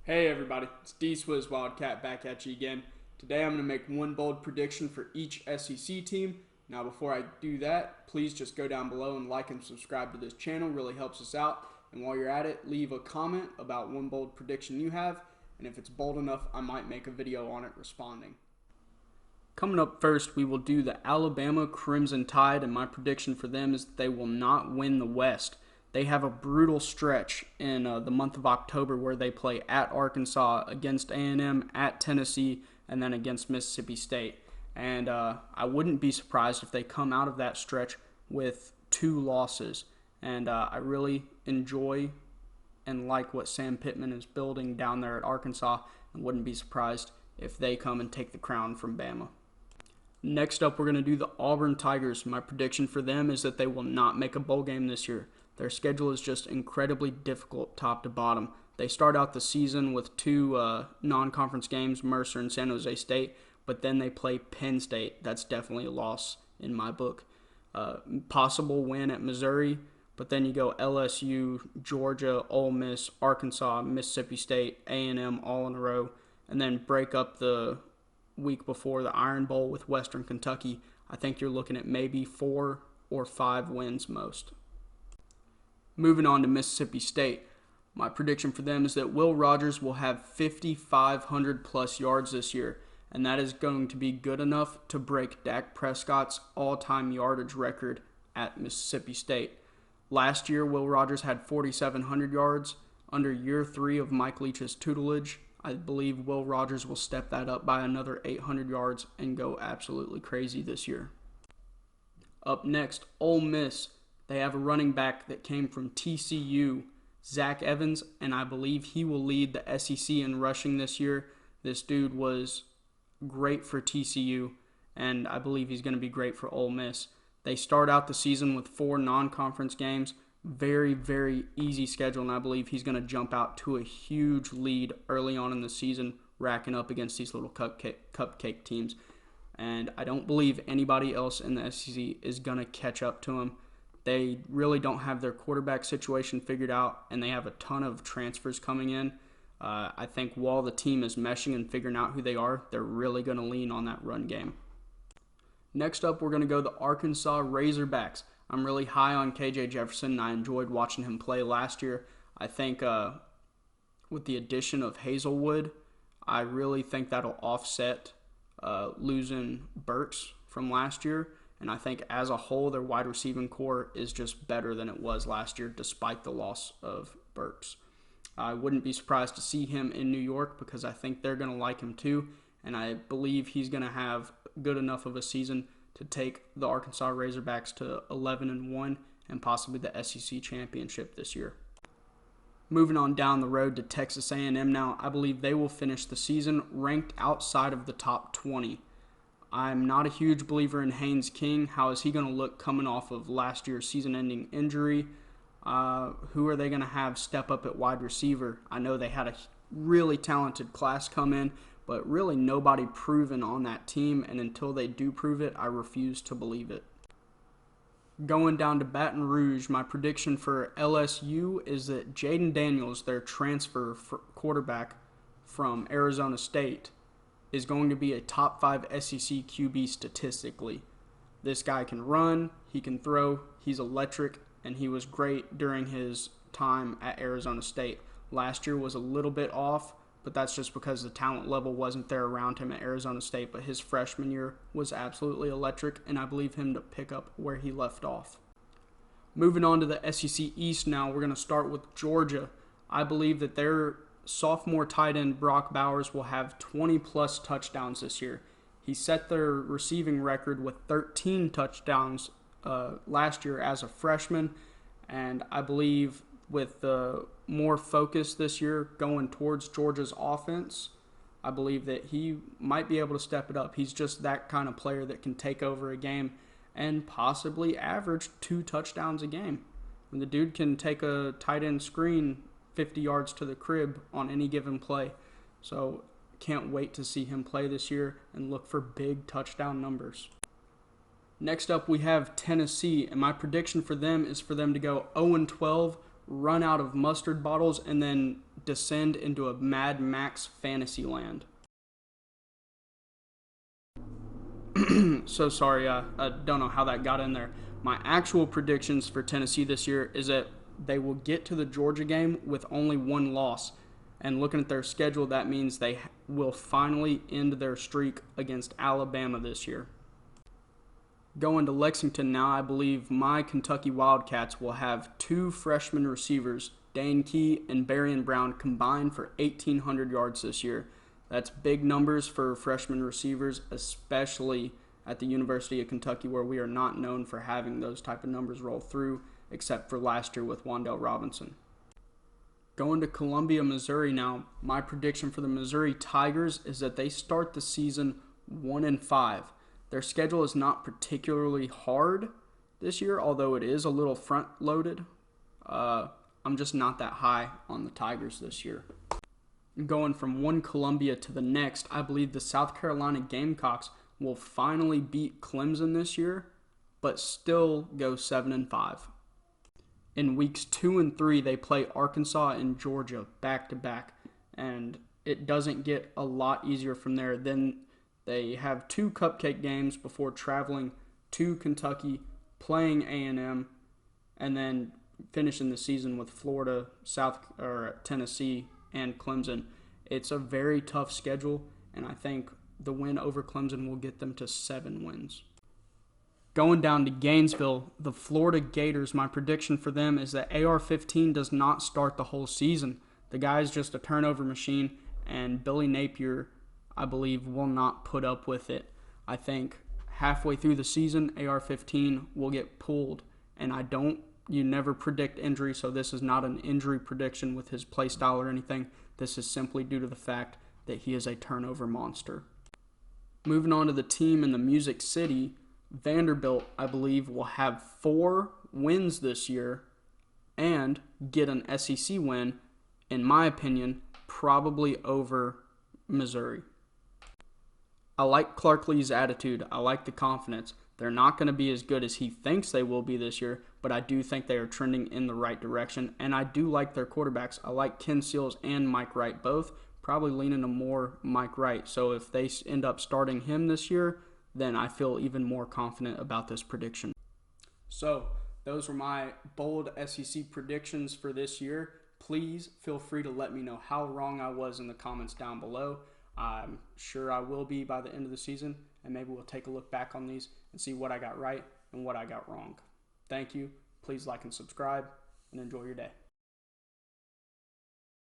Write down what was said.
Hey everybody, it's D-Swizz Wildcat back at you again. Today I'm going to make one bold prediction for each SEC team. Now before I do that, please just go down below and like and subscribe to this channel. It really helps us out. And while you're at it, leave a comment about one bold prediction you have. And if it's bold enough, I might make a video on it responding. Coming up first, we will do the Alabama Crimson Tide, and my prediction for them is that they will not win the West. They have a brutal stretch in the month of October where they play at Arkansas, against A&M, at Tennessee, and then against Mississippi State. And I wouldn't be surprised if they come out of that stretch with 2 losses. And I really enjoy and like what Sam Pittman is building down there at Arkansas, and wouldn't be surprised if they come and take the crown from Bama. Next up, we're going to do the Auburn Tigers. My prediction for them is that they will not make a bowl game this year. Their schedule is just incredibly difficult top to bottom. They start out the season with 2 non-conference games, Mercer and San Jose State, but then they play Penn State. That's definitely a loss in my book. Possible win at Missouri, but then you go LSU, Georgia, Ole Miss, Arkansas, Mississippi State, A&M all in a row, and then break up the week before the Iron Bowl with Western Kentucky. I think you're looking at maybe 4 or 5 wins most. Moving on to Mississippi State, my prediction for them is that Will Rogers will have 5,500 plus yards this year, and that is going to be good enough to break Dak Prescott's all-time yardage record at Mississippi State. Last year, Will Rogers had 4,700 yards. Under year 3 of Mike Leach's tutelage, I believe Will Rogers will step that up by another 800 yards and go absolutely crazy this year. Up next, Ole Miss. They have a running back that came from TCU, Zach Evans, and I believe he will lead the SEC in rushing this year. This dude was great for TCU, and I believe he's going to be great for Ole Miss. They start out the season with 4 non-conference games. Very, very easy schedule, and I believe he's going to jump out to a huge lead early on in the season, racking up against these little cupcake teams. And I don't believe anybody else in the SEC is going to catch up to him. They really don't have their quarterback situation figured out, and they have a ton of transfers coming in. I think while the team is meshing and figuring out who they are, they're really going to lean on that run game. Next up, we're going to go the Arkansas Razorbacks. I'm really high on KJ Jefferson, and I enjoyed watching him play last year. I think with the addition of Hazelwood, I really think that'll offset losing Burks from last year. And I think as a whole, their wide receiving core is just better than it was last year, despite the loss of Burks. I wouldn't be surprised to see him in New York because I think they're going to like him too. And I believe he's going to have good enough of a season to take the Arkansas Razorbacks to 11-1 and possibly the SEC championship this year. Moving on down the road to Texas A&M now, I believe they will finish the season ranked outside of the top 20. I'm not a huge believer in Haynes King. How is he going to look coming off of last year's season-ending injury? Who are they going to have step up at wide receiver? I know they had a really talented class come in, but really nobody proven on that team, and until they do prove it, I refuse to believe it. Going down to Baton Rouge, my prediction for LSU is that Jaden Daniels, their transfer quarterback from Arizona State, is going to be a top 5 SEC QB statistically. This guy can run, he can throw, he's electric, and he was great during his time at Arizona State. Last year was a little bit off, but that's just because the talent level wasn't there around him at Arizona State, but his freshman year was absolutely electric, and I believe him to pick up where he left off. Moving on to the SEC East now, we're going to start with Georgia. I believe that their sophomore tight end Brock Bowers will have 20-plus touchdowns this year. He set their receiving record with 13 touchdowns last year as a freshman, and I believe with the more focus this year going towards Georgia's offense, I believe that he might be able to step it up. He's just that kind of player that can take over a game and possibly average 2 touchdowns a game. When the dude can take a tight end screen 50 yards to the crib on any given play. So can't wait to see him play this year and look for big touchdown numbers. Next up we have Tennessee, and my prediction for them is for them to go 0-12, run out of mustard bottles and then descend into a Mad Max fantasy land. So sorry, I don't know how that got in there. My actual predictions for Tennessee this year is that they will get to the Georgia game with only one loss. And looking at their schedule, that means they will finally end their streak against Alabama this year. Going to Lexington now, I believe my Kentucky Wildcats will have 2 freshman receivers, Dane Key and Barian Brown, combined for 1,800 yards this year. That's big numbers for freshman receivers, especially at the University of Kentucky, where we are not known for having those type of numbers roll through, except for last year with Wan'Dale Robinson. Going to Columbia, Missouri now, my prediction for the Missouri Tigers is that they start the season 1-5. Their schedule is not particularly hard this year, although it is a little front-loaded. I'm just not that high on the Tigers this year. Going from one Columbia to the next, I believe the South Carolina Gamecocks will finally beat Clemson this year, but still go 7-5. In weeks 2 and 3, they play Arkansas and Georgia back-to-back, and it doesn't get a lot easier from there. Then they have 2 cupcake games before traveling to Kentucky, playing A&M, and then finishing the season with Florida, Tennessee, and Clemson. It's a very tough schedule, and I think the win over Clemson will get them to 7 wins. Going down to Gainesville, the Florida Gators, my prediction for them is that AR-15 does not start the whole season. The guy's just a turnover machine, and Billy Napier, I believe, will not put up with it. I think halfway through the season, AR-15 will get pulled, and you never predict injury, so this is not an injury prediction with his play style or anything. This is simply due to the fact that he is a turnover monster. Moving on to the team in the Music City, Vanderbilt, I believe, will have 4 wins this year and get an SEC win, in my opinion, probably over Missouri. I like Clark Lea's attitude. I like the confidence. They're not going to be as good as he thinks they will be this year, but I do think they are trending in the right direction, and I do like their quarterbacks. I like Ken Seals and Mike Wright both, probably leaning to more Mike Wright. So if they end up starting him this year, then I feel even more confident about this prediction. So those were my bold SEC predictions for this year. Please feel free to let me know how wrong I was in the comments down below. I'm sure I will be by the end of the season, and maybe we'll take a look back on these and see what I got right and what I got wrong. Thank you. Please like and subscribe, and enjoy your day.